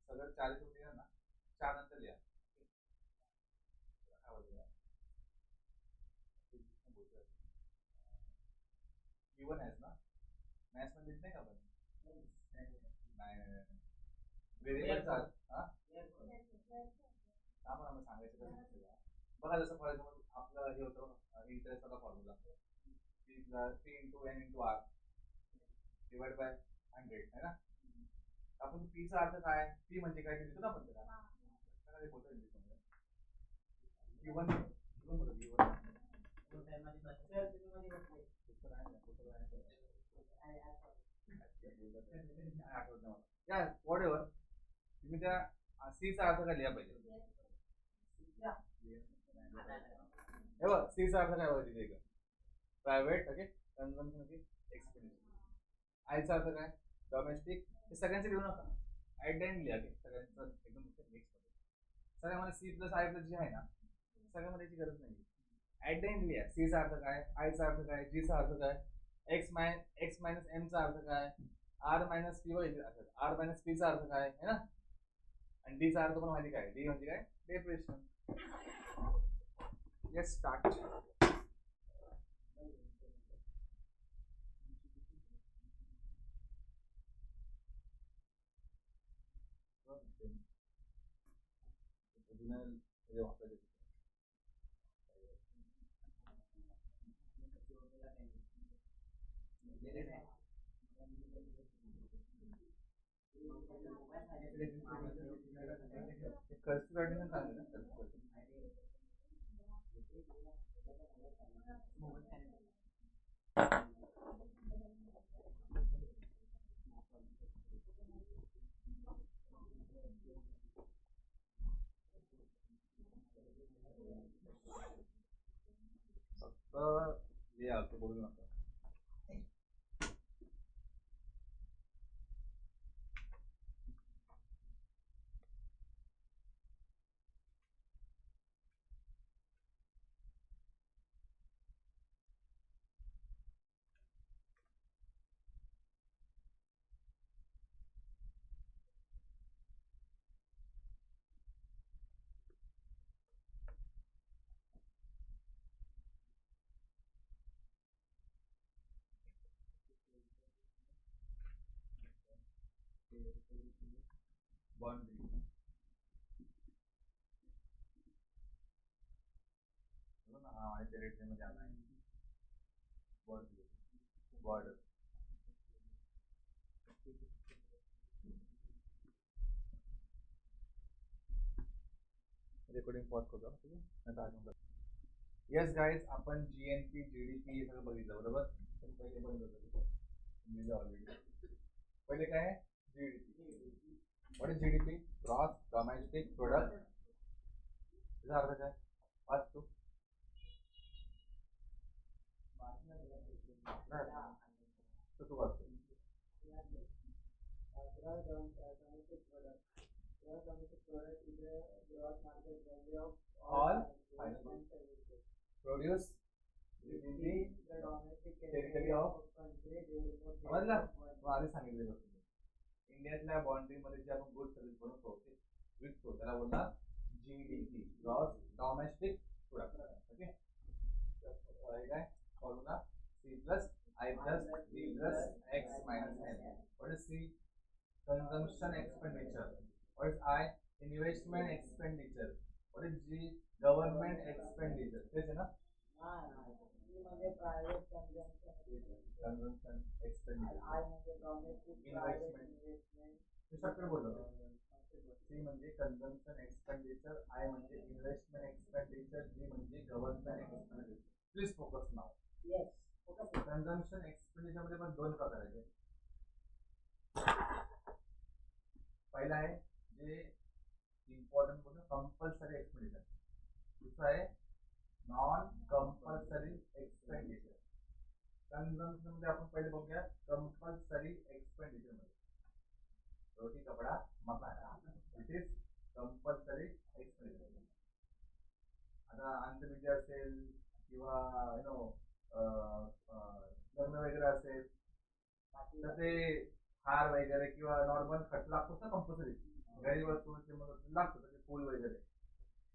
सगळं 40 होते ना 4 नंतर लिहा गिवन आहेस ना मॅथ्स मध्ये नाही का पण नाही व्हेरिएबलचा हा आम्हाला सांगायचं कसं नसतं का बघा जसं फॉर एक्झाम्पल आपलं हे होतं इंटरेस्टचा formula P into N into R divide by 100 है ना आपण पीचा अर्थ काय पी म्हणजे काय ते लिहितो ना आपण त्याला ते होतं इंग्लिशमध्ये गिवन गिवन होतं गिवन या वॉट एव्हर तुम्ही त्या सीचा अर्थ काय लिहा पाहिजे हे बघ सीचा अर्थ काय बघा तिथे private okay consumption okay expenditure आयचा अर्थ काय डोमेस्टिक हे सगळ्यांचे लिहू नका ऍट द एंड लिहा सगळ्यांचं एकदम नेक्स्ट सगळ्यामध्ये सी प्लस आय प्लस जे आहे ना सगळ्यामध्ये याची गरज नाही ऍट द एंड लिहा सीचा अर्थ काय आयचा अर्थ काय जीचा अर्थ काय एक्स मायनस एमचा अर्थ काय R minus P R minus पीचा अर्थ काय है ना आणि डीचा अर्थ पण माहिती काय डी म्हणजे काय डेप्रेशन येस स्टार्ट लिहा तो बोलू नका बाउंड्री हाँ टेरिटरी में जाना है बॉर्डर रेकॉर्डिंग पॉज करतो ठीक आहे नाही येस गाईज आपण जीएनपी जीडीपी हे सगळं बघितलं बरोबर पण पहिले बंद होतं ऑलरेडी पहिले काय GDP what is GDP gross domestic product याचा अर्थ काय वाचतो तो तू वाचतो all final produce within the territory of समजलं मग आधी सांगितलेलं होतं इंडियातल्या बाउंड्री मध्ये जे आपण गुड सर्व्हिस बनवतो विकतो त्याला बोलतात GDP gross domestic product okay काय formula C plus I plus D plus X minus N what is C consumption expenditure what is I investment expenditure what is G government expenditure तेच आहे ना consumption expenditure investment हे सगळं बोललो C म्हणजे consumption expenditure I म्हणजे investment expenditure D म्हणजे government expenditure please focus now consumption expenditure मध्ये पण दोन प्रकार आहेत पहिला आहे जे इम्पॉर्टंट बोलतो कंपल्सरी एक्सपेंडिचर दुसरा आहे नॉन कंपल्सरी एक्सपेंडिचर कंझम्पशन मध्ये आपण पहिले बघूया कंपल्सरी एक्सपेंडिचर मध्ये रोटी कपडा मकान इट इज कंपल्सरी एक्सपेंडिचर आता अंत्यविधी असेल किंवा लग्न वगैरे असेल तर ते हार वगैरे किंवा नॉर्मल खर्च लागतो ना कंपल्सरी घरी वस्तू लागतो त्याचे फूल वगैरे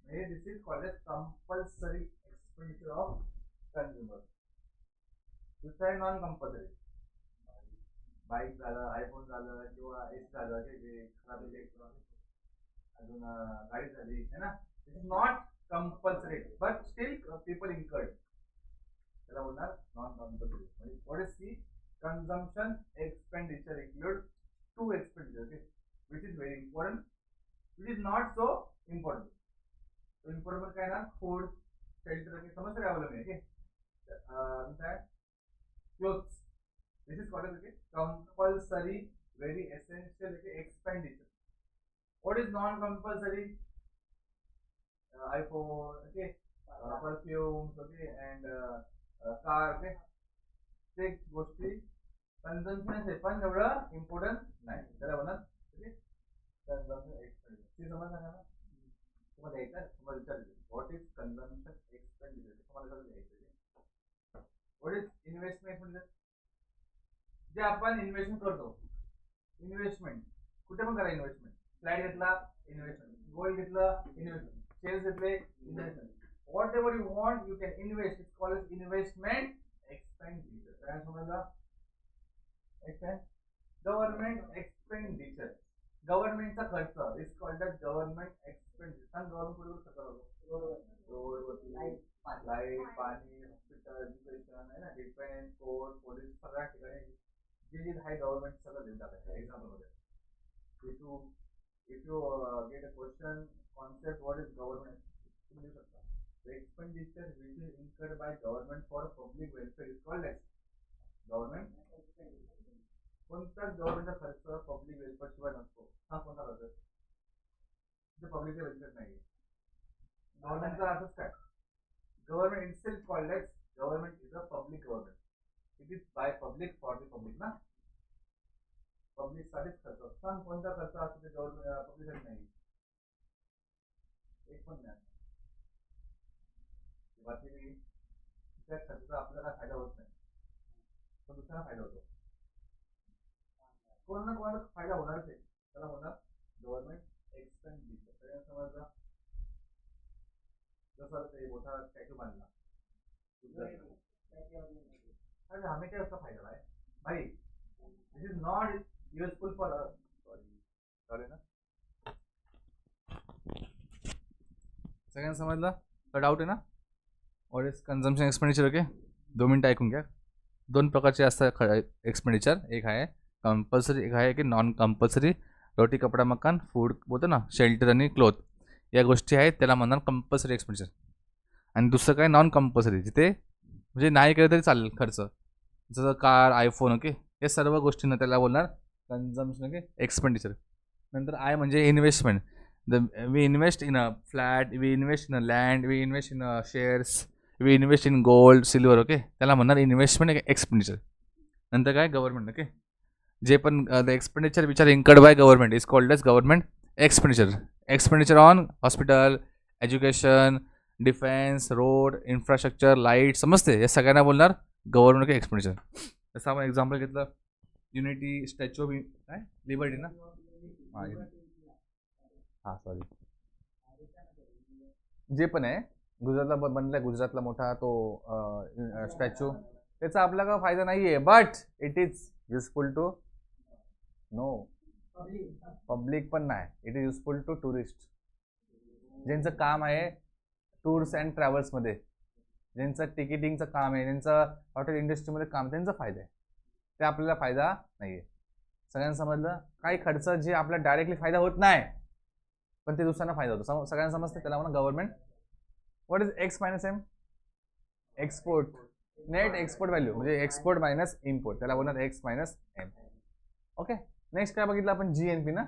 हे this is called as compulsory expenditure of consumer दुसरं आहे नॉन कंपल्सरी बाईक झालं आयफोन झालं किंवा एस झालं जे खराब अजून गाडी झाली है ना this is not compulsory but still people incurred त्याला बोलणार नॉन कंपल्सरी म्हणजे what is C consumption expenditure include to expenditure okay which is very important which is not so important important काय ना फूड शेल्टर समस्या अवलंबून आहे काय clothes this is called as okay compulsory very essential okay expenditure what is non compulsory iPhone okay perfumes okay and car okay ते गोष्टी कंझम्पशन आहे पण एवढं इम्पॉर्टंट नाही त्याला म्हणतात ओके कंझम्पशन एक्सपेंडिचर समजलं ना तुम्हाला यायचं तुम्हाला विचारायचं व्हॉट इज कंझम्पशन एक्सपेंडिचर तुम्हाला कसं घ्यायचं व्हॉट इज इन्व्हेस्टमेंट म्हणजे जे आपण इन्व्हेस्टमेंट करतो इन्व्हेस्टमेंट कुठे पण करा इन्व्हेस्टमेंट फ्लॅट घेतला इन्व्हेस्टमेंट गोल्ड घेतलं इन्व्हेस्टमेंट शेअर्स घेतले investment whatever you want you can invest it's called as investment expenditure काय समजलं गव्हर्नमेंट एक्सपेंडिचर गव्हर्नमेंटचा खर्च is called as government expenditure सांग गव्हर्नमेंट कुठे खर्च लाईट पाणी हॉस्पिटल एज्युकेशन आहे ना डिफेन्स कोर्ट पोलीस सगळ्या ठिकाणी जे आहे गव्हर्नमेंट सगळं देऊन टाकायचं एक्झाम्पल मध्ये if you get a question concept what is government तुम्ही देऊ शकता the expenditure which is incurred by government for public welfare is called as government कोणताच गव्हर्नमेंटचा खर्च पब्लिक वेलफेअर शिवाय नसतो हा कोणता खर्च जे पब्लिकचा वेलफेअर नाही गव्हर्नमेंटचा अर्थच काय government itself called as government is a public government it is by public for the public ना पब्लिक साठीच खर्च सांग कोणता खर्च असतो ते गव्हर्नमेंट पब्लिक नाही एक पण नाही बाकी त्या खर्चाचा आपल्याला काय फायदा होत नाही पण दुसऱ्याला फायदा होतो कोणाला कोणाला फायदा होणारच आहे त्याला होणार गव्हर्नमेंट एक्सपेंडिचर सगळ्यांना समजलं जसं ते मोठा स्टॅच्यू बांधला अरे हमें क्या उसका फायदा है भाई this is not useful for us sorry ना सगळ्यांना समजलं का डाऊट आहे ना what is consumption expenditure okay 2 मिनिटं ऐकून घ्या दोन प्रकारचे असतात एक्सपेंडिचर एक आहे कंपल्सरी एक आहे की नॉन कंपल्सरी रोटी कपडा मकान फूड बोलतो ना शेल्टर आणि क्लोथ या गोष्टी आहेत त्याला म्हणणार कंपल्सरी एक्सपेंडिचर आणि दुसरं काय नॉन कंपल्सरी जिथे म्हणजे नाही केलं तरी चालेल खर्च जसं कार आयफोन ओके या सर्व गोष्टींना त्याला बोलणार कन्झम्पशन ओके एक्सपेंडिचर नंतर आय म्हणजे investment we invest in a flat we invest in a land we invest in a shares we invest in gold silver okay त्याला म्हणणार इन्व्हेस्टमेंट एक्सपेंडिचर नंतर काय गव्हर्नमेंट ओके जे पण the expenditure which are incurred by government is called as government expenditure on hospital, education, defence, road, infrastructure, light, समजते, या सगळ्यांना बोलणार गव्हर्नमेंट एक्सपेंडिचर. जसं आपण एक्झाम्पल घेतलं युनिटी स्टॅच्यू ऑफ काय लिबर्टी ना, हां सॉरी, जे पण आहे गुजरातला बनलाय, गुजरातला मोठा तो स्टॅच्यू, त्याचा आपल्याला फायदा नाही आहे, but it is useful to no public पण नाही, it is useful to tourist, ज्यांचं काम आहे टूर्स अँड ट्रॅव्हल्समध्ये, ज्यांचं तिकिटिंगचं काम आहे, ज्यांचं हॉटेल इंडस्ट्रीमध्ये काम, त्यांचा फायदा आहे, ते आपल्याला फायदा नाही आहे. सगळ्यांना समजलं? काही खर्च जे आपल्याला डायरेक्टली फायदा होत नाही पण ते दुसऱ्यांना फायदा होतो, सगळ्यांना समजते, त्याला म्हणा government. What is X minus M? Export, net export value, म्हणजे एक्सपोर्ट मायनस इम्पोर्ट, त्याला बोलणार X minus M. Okay, next काय बघितलं आपण? जीएनपी ना,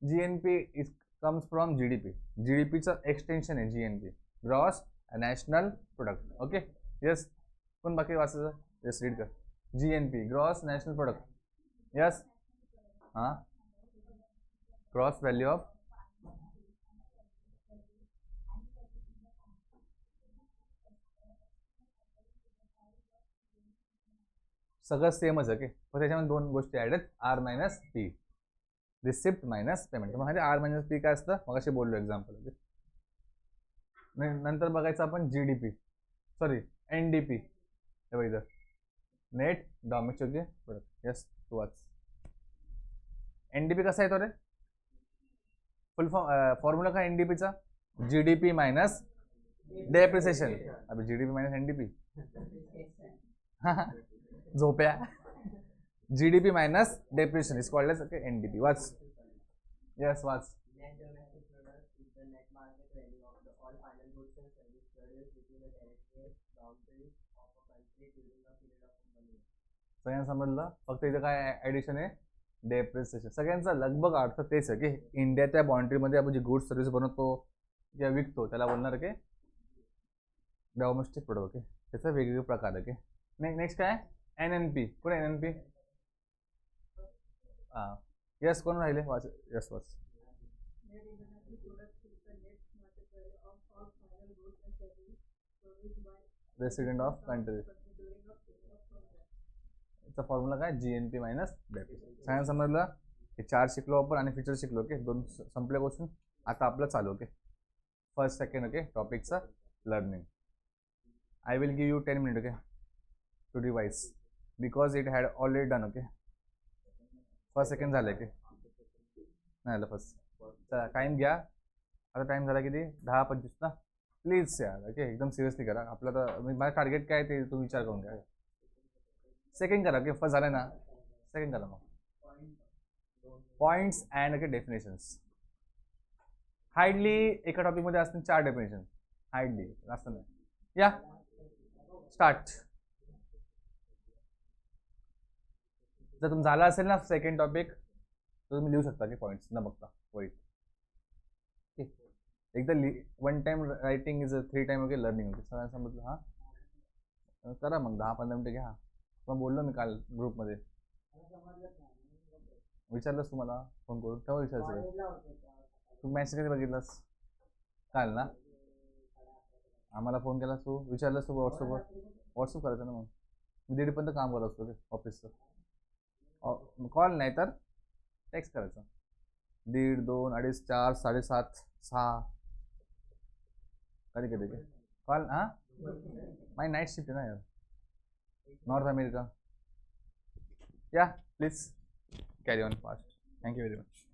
GNP is comes from GDP, जीडीपीचं एक्सटेन्शन आहे GNP, gross national product. Okay, yes, कोण बाकी वाचायचं? यस, रीड कर. GNP gross national product, yes, हां, ग्रॉस व्हॅल्यू ऑफ सगळं सेमच आहे. ओके, पण त्याच्यामध्ये दोन गोष्टी ॲड आहेत, R minus P, receipt minus payment. माहिती आर मायनस पी काय असतं, मग असे बोललो एक्झाम्पल. नंतर बघायचं आपण जीडीपी, सॉरी एनडीपी, हे बघ इथं नेट डॉमेस्टिक प्रोडक्ट. यस, तू वाच. एनडीपी कसा येतो रे? फुल फॉर्म्युला काय एनडीपीचा? GDP minus depreciation. अभी जीडीपी मायनस एनडीपी झोप्या. GDP minus depreciation is called as NDP. वाच. यस, वाच. सगळ्यांना समजलं? फक्त इथं काय ॲडिशन आहे? डेप्रिसिएशन. सगळ्यांचा लगभग अर्थ तेच आहे की इंडियाच्या बाउंड्रीमध्ये आपण जी गुड सर्व्हिस बनवतो किंवा विकतो त्याला बोलणार की डोमेस्टिक प्रोडक्ट. ओके, त्याचा वेगवेगळे प्रकार आहे. ओके, नेक्स्ट काय? N N P. कोण एन एन पी? हां, यस, कोण राहिले? वाच. यस, वाच. Resident of country. याचा फॉर्म्युला काय? GNP minus depreciation. सगळ्यांना समजलं? हे 4 शिकलो आपण आणि फीचर शिकलो. ओके, 2 संपले क्वेश्चन. आता आपलं चालू. Okay, first second. ओके, टॉपिकचं learning. I will give you 10 minutes, okay, to revise because it had already done. Okay, first second झालं की नाही झालं फर्स्ट. चला टाईम घ्या. आता टाईम झाला किती? 10:25 ना. प्लीज यार, ओके, एकदम सिरियसली करा. आपलं तर माझं टार्गेट काय ते तुम्ही विचार करून घ्या. सेकंड करा. ओके, फर्स्ट झालं ना, सेकंड करा. मग points and okay definitions. Hardly एका टॉपिकमध्ये असतील 4 डेफिनेशन, हार्डली असं नाही. या स्टार्ट. जर तुम झाला असेल ना सेकंड टॉपिक तर तुम्ही लिहू शकता की पॉईंट्स न बघता वाईट. एकदा one time writing is 3 time okay learning. Okay, सगळ्यांना समजलं? हां, करा मग 10-15 मिनिटं घ्या. मग बोललो मी काल ग्रुपमध्ये, विचारलंस तुम्हाला फोन करून, तेव्हा विचारायचं तू मॅसेज कधी बघितलास? काल ना, आम्हाला फोन केला तू, विचारलंस तू व्हॉट्सअपवर? व्हॉट्सअप करायचं ना. मग मी 1:30 काम करत असतो ऑफिसचं. कॉल नाही तर टेक्स्ट करायचं. 1:30, 2, 2:30, 4, 7:30, 6 कधी कधी कॉल. हां, माझी नाईट शिफ्ट आहे ना यार, नॉर्थ अमेरिका. या please carry on fast. Thank you very much.